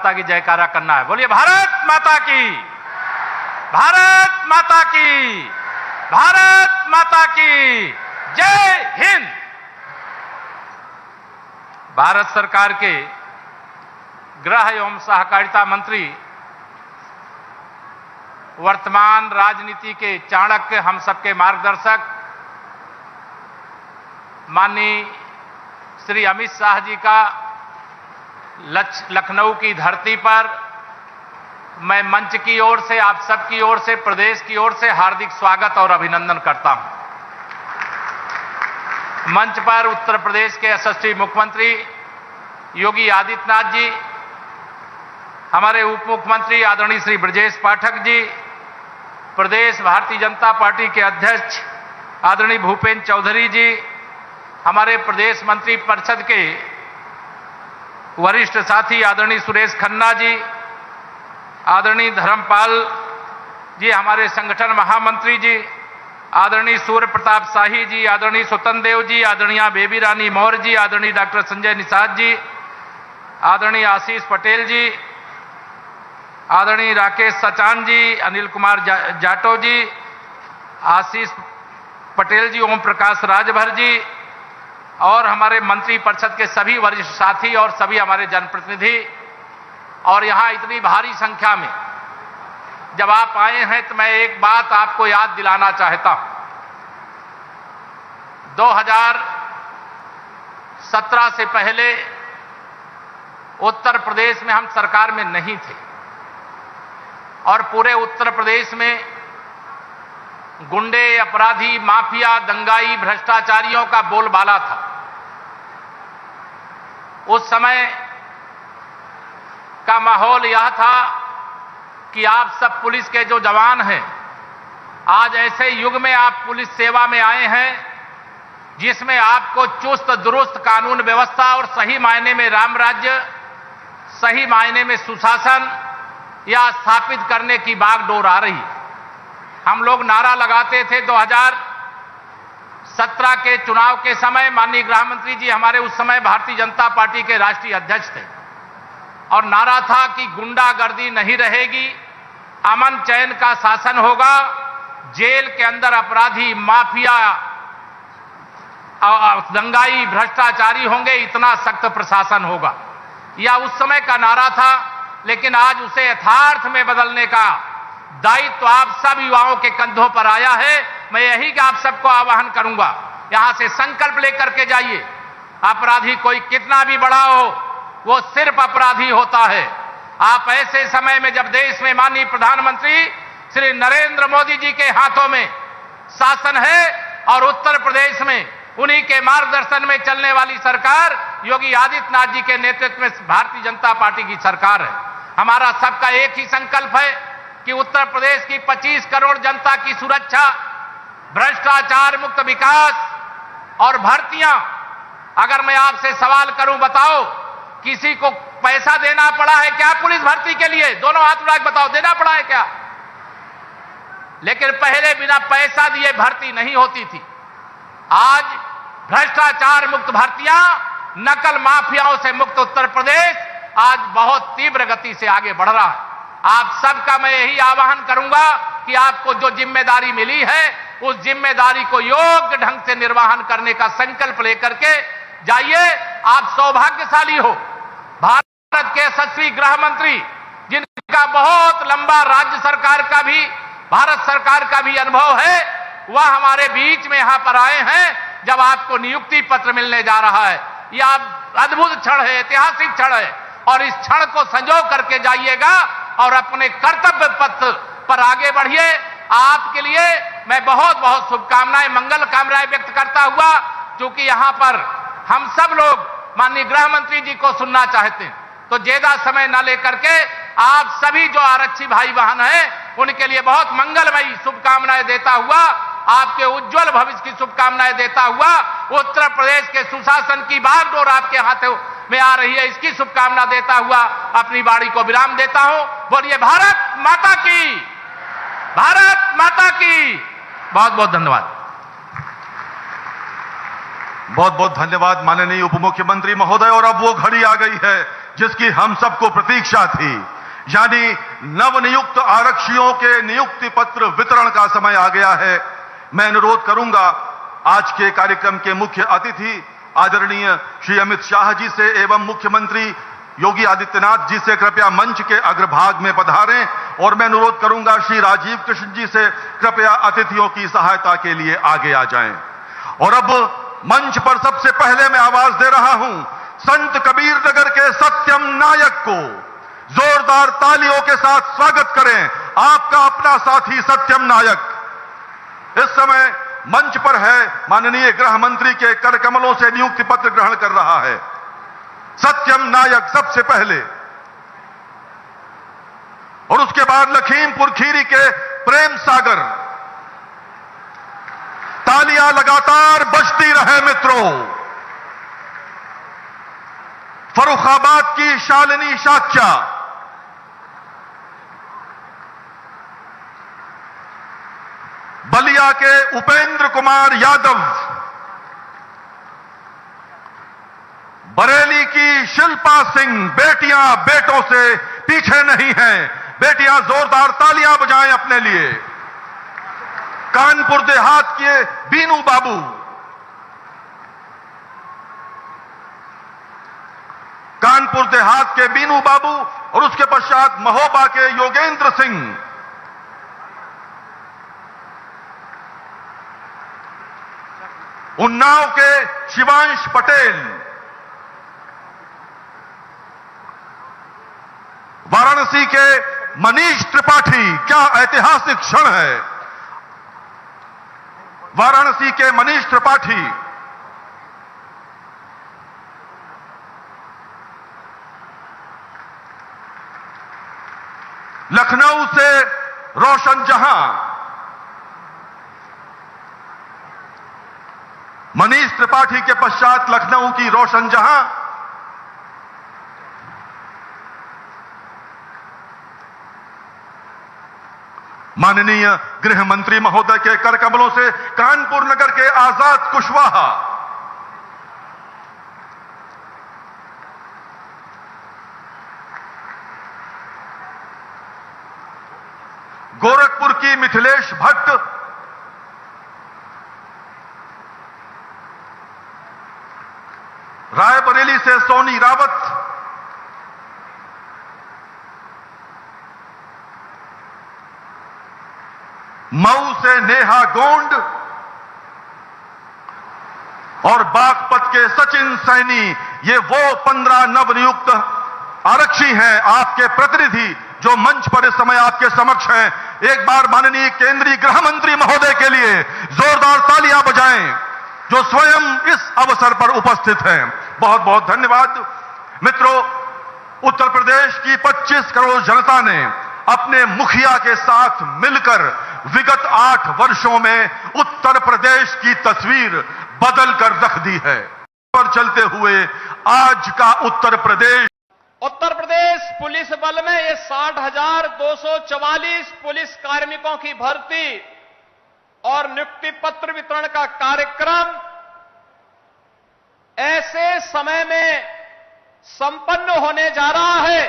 माता की जयकारा करना है। बोलिए भारत माता की, भारत माता की, भारत माता की जय हिंद। भारत सरकार के गृह एवं सहकारिता मंत्री, वर्तमान राजनीति के चाणक्य, हम सबके मार्गदर्शक माननीय श्री अमित शाह जी का लखनऊ की धरती पर मैं मंच की ओर से, आप सबकी ओर से, प्रदेश की ओर से हार्दिक स्वागत और अभिनंदन करता हूं। मंच पर उत्तर प्रदेश के यशस्वी मुख्यमंत्री योगी आदित्यनाथ जी, हमारे उप मुख्यमंत्री आदरणीय श्री ब्रजेश पाठक जी, प्रदेश भारतीय जनता पार्टी के अध्यक्ष आदरणीय भूपेंद्र चौधरी जी, हमारे प्रदेश मंत्री परिषद के वरिष्ठ साथी आदरणीय सुरेश खन्ना जी, आदरणीय धर्मपाल जी, हमारे संगठन महामंत्री जी, आदरणीय सूर्य प्रताप शाही जी, आदरणीय स्वतंत्र देव जी, आदरणीय बेबी रानी मौर्य जी, आदरणीय डॉक्टर संजय निषाद जी, आदरणीय आशीष पटेल जी, आदरणीय राकेश सचान जी, अनिल कुमार जाटव जी, आशीष पटेल जी, ओम प्रकाश राजभर जी और हमारे मंत्री परिषद के सभी वरिष्ठ साथी और सभी हमारे जनप्रतिनिधि, और यहां इतनी भारी संख्या में जब आप आए हैं तो मैं एक बात आपको याद दिलाना चाहता हूं। 2017 से पहले उत्तर प्रदेश में हम सरकार में नहीं थे और पूरे उत्तर प्रदेश में गुंडे, अपराधी, माफिया, दंगाई, भ्रष्टाचारियों का बोलबाला था। उस समय का माहौल यह था कि आप सब पुलिस के जो जवान हैं, आज ऐसे युग में आप पुलिस सेवा में आए हैं जिसमें आपको चुस्त दुरुस्त कानून व्यवस्था और सही मायने में राम राज्य, सही मायने में सुशासन या स्थापित करने की बागडोर आ रही। हम लोग नारा लगाते थे 2017 के चुनाव के समय, माननीय गृह मंत्री जी हमारे उस समय भारतीय जनता पार्टी के राष्ट्रीय अध्यक्ष थे, और नारा था कि गुंडागर्दी नहीं रहेगी, अमन चैन का शासन होगा, जेल के अंदर अपराधी, माफिया, दंगाई, भ्रष्टाचारी होंगे, इतना सख्त प्रशासन होगा। यह उस समय का नारा था, लेकिन आज उसे यथार्थ में बदलने का दायित्व आप सब युवाओं के कंधों पर आया है। मैं यही कि आप सबको आह्वान करूंगा, यहां से संकल्प लेकर के जाइए। अपराधी कोई कितना भी बड़ा हो, वो सिर्फ अपराधी होता है। आप ऐसे समय में जब देश में माननीय प्रधानमंत्री श्री नरेंद्र मोदी जी के हाथों में शासन है और उत्तर प्रदेश में उन्हीं के मार्गदर्शन में चलने वाली सरकार योगी आदित्यनाथ जी के नेतृत्व में भारतीय जनता पार्टी की सरकार है। हमारा सबका एक ही संकल्प है कि उत्तर प्रदेश की 25 करोड़ जनता की सुरक्षा, भ्रष्टाचार मुक्त विकास और भर्तियां। अगर मैं आपसे सवाल करूं, बताओ किसी को पैसा देना पड़ा है क्या पुलिस भर्ती के लिए? दोनों हाथ उठा के बताओ, देना पड़ा है क्या? लेकिन पहले बिना पैसा दिए भर्ती नहीं होती थी। आज भ्रष्टाचार मुक्त भर्तियां, नकल माफियाओं से मुक्त उत्तर प्रदेश आज बहुत तीव्र गति से आगे बढ़ रहा है। आप सबका मैं यही आह्वान करूंगा कि आपको जो जिम्मेदारी मिली है, उस जिम्मेदारी को योग्य ढंग से निर्वहन करने का संकल्प लेकर के जाइए। आप सौभाग्यशाली हो, भारत के यशस्वी गृह मंत्री जिनका बहुत लंबा राज्य सरकार का भी, भारत सरकार का भी अनुभव है, वह हमारे बीच में यहां पर आए हैं जब आपको नियुक्ति पत्र मिलने जा रहा है। यह अद्भुत क्षण है, ऐतिहासिक क्षण है, और इस क्षण को संजो करके जाइएगा और अपने कर्तव्य पथ पर आगे बढ़िए। आपके लिए मैं बहुत बहुत शुभकामनाएं, मंगल कामनाएं व्यक्त करता हुआ, क्योंकि यहां पर हम सब लोग माननीय गृह मंत्री जी को सुनना चाहते हैं, तो ज्यादा समय न लेकर के आप सभी जो आरक्षी भाई बहन हैं उनके लिए बहुत मंगलमयी शुभकामनाएं देता हुआ, आपके उज्जवल भविष्य की शुभकामनाएं देता हुआ, उत्तर प्रदेश के सुशासन की बागडोर आपके हाथों में आ रही है, इसकी शुभकामना देता हुआ अपनी वाणी को विराम देता हूं। बोलिए भारत माता की, भारत माता की। बहुत बहुत धन्यवाद। बहुत बहुत धन्यवाद माननीय उप मुख्यमंत्री महोदय। और अब वो घड़ी आ गई है जिसकी हम सबको प्रतीक्षा थी, यानी नवनियुक्त आरक्षियों के नियुक्ति पत्र वितरण का समय आ गया है। मैं अनुरोध करूंगा आज के कार्यक्रम के मुख्य अतिथि आदरणीय श्री अमित शाह जी से एवं मुख्यमंत्री योगी आदित्यनाथ जी से कृपया मंच के अग्रभाग में पधारें, और मैं अनुरोध करूंगा श्री राजीव कृष्ण जी से कृपया अतिथियों की सहायता के लिए आगे आ जाएं। और अब मंच पर सबसे पहले मैं आवाज दे रहा हूं संत कबीर नगर के सत्यम नायक को। जोरदार तालियों के साथ स्वागत करें आपका अपना साथी सत्यम नायक। इस समय मंच पर है माननीय गृह मंत्री के कर कमलों से नियुक्ति पत्र ग्रहण कर रहा है सत्यम नायक सबसे पहले, और उसके बाद लखीमपुर खीरी के प्रेम सागर। तालियां लगातार बजती रहे मित्रों। फर्रुखाबाद की शालिनी शाक्या, बलिया के उपेंद्र कुमार यादव, बरेली की शिल्पा सिंह। बेटियां बेटों से पीछे नहीं हैं, बेटियां जोरदार तालियां बजाएं अपने लिए। कानपुर देहात के बीनू बाबू, कानपुर देहात के बीनू बाबू, और उसके पश्चात महोबा के योगेंद्र सिंह। उन्नाव के शिवांश पटेल, वाराणसी के मनीष त्रिपाठी। क्या ऐतिहासिक क्षण है, वाराणसी के मनीष त्रिपाठी। लखनऊ से रोशन जहां, मनीष त्रिपाठी के पश्चात लखनऊ की रोशन जहां। माननीय गृह मंत्री महोदय के कर कमलों से कानपुर नगर के आजाद कुशवाहा। गोरखपुर की मिथिलेश भट्ट, रायबरेली से सोनी रावत, मऊ से नेहा गोंड, और बागपत के सचिन सैनी। ये वो 15 नवनियुक्त आरक्षी हैं, आपके प्रतिनिधि जो मंच पर इस समय आपके समक्ष हैं। एक बार माननीय केंद्रीय गृह मंत्री महोदय के लिए जोरदार तालियां बजाएं जो स्वयं इस अवसर पर उपस्थित हैं। बहुत बहुत धन्यवाद मित्रों। उत्तर प्रदेश की 25 करोड़ जनता ने अपने मुखिया के साथ मिलकर विगत 8 वर्षों में उत्तर प्रदेश की तस्वीर बदल कर रख दी है। पर चलते हुए आज का उत्तर प्रदेश पुलिस बल में ये 60,244 पुलिस कार्मिकों की भर्ती और नियुक्ति पत्र वितरण का कार्यक्रम ऐसे समय में संपन्न होने जा रहा है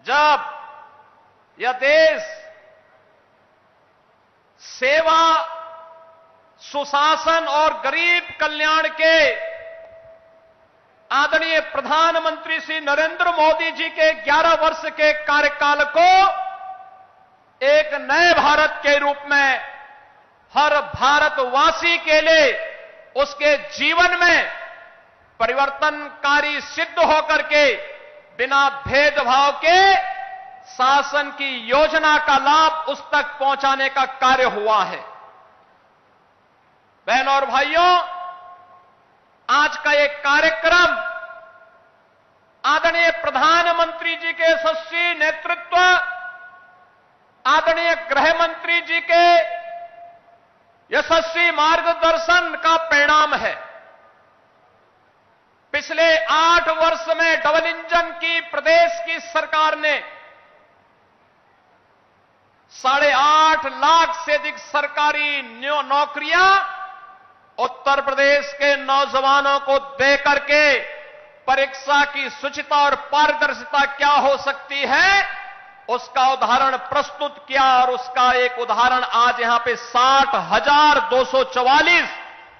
जब यह देश सेवा, सुशासन और गरीब कल्याण के आदरणीय प्रधानमंत्री श्री नरेंद्र मोदी जी के 11 वर्ष के कार्यकाल को एक नए भारत के रूप में हर भारतवासी के लिए उसके जीवन में परिवर्तनकारी सिद्ध होकर के बिना भेदभाव के शासन की योजना का लाभ उस तक पहुंचाने का कार्य हुआ है। बहनों और भाइयों, आज का एक कार्यक्रम आदरणीय प्रधानमंत्री जी के यशस्वी नेतृत्व, आदरणीय गृह मंत्री जी के यशस्वी मार्गदर्शन का परिणाम है। पिछले 8 वर्ष में डबल इंजन की प्रदेश की सरकार ने 8.5 लाख से अधिक सरकारी नौकरियां उत्तर प्रदेश के नौजवानों को देकर के परीक्षा की शुचिता और पारदर्शिता क्या हो सकती है, उसका उदाहरण प्रस्तुत किया। और उसका एक उदाहरण आज यहां पे 60,244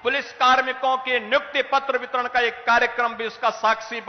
पुलिस कार्मिकों के नियुक्ति पत्र वितरण का एक कार्यक्रम भी उसका साक्षी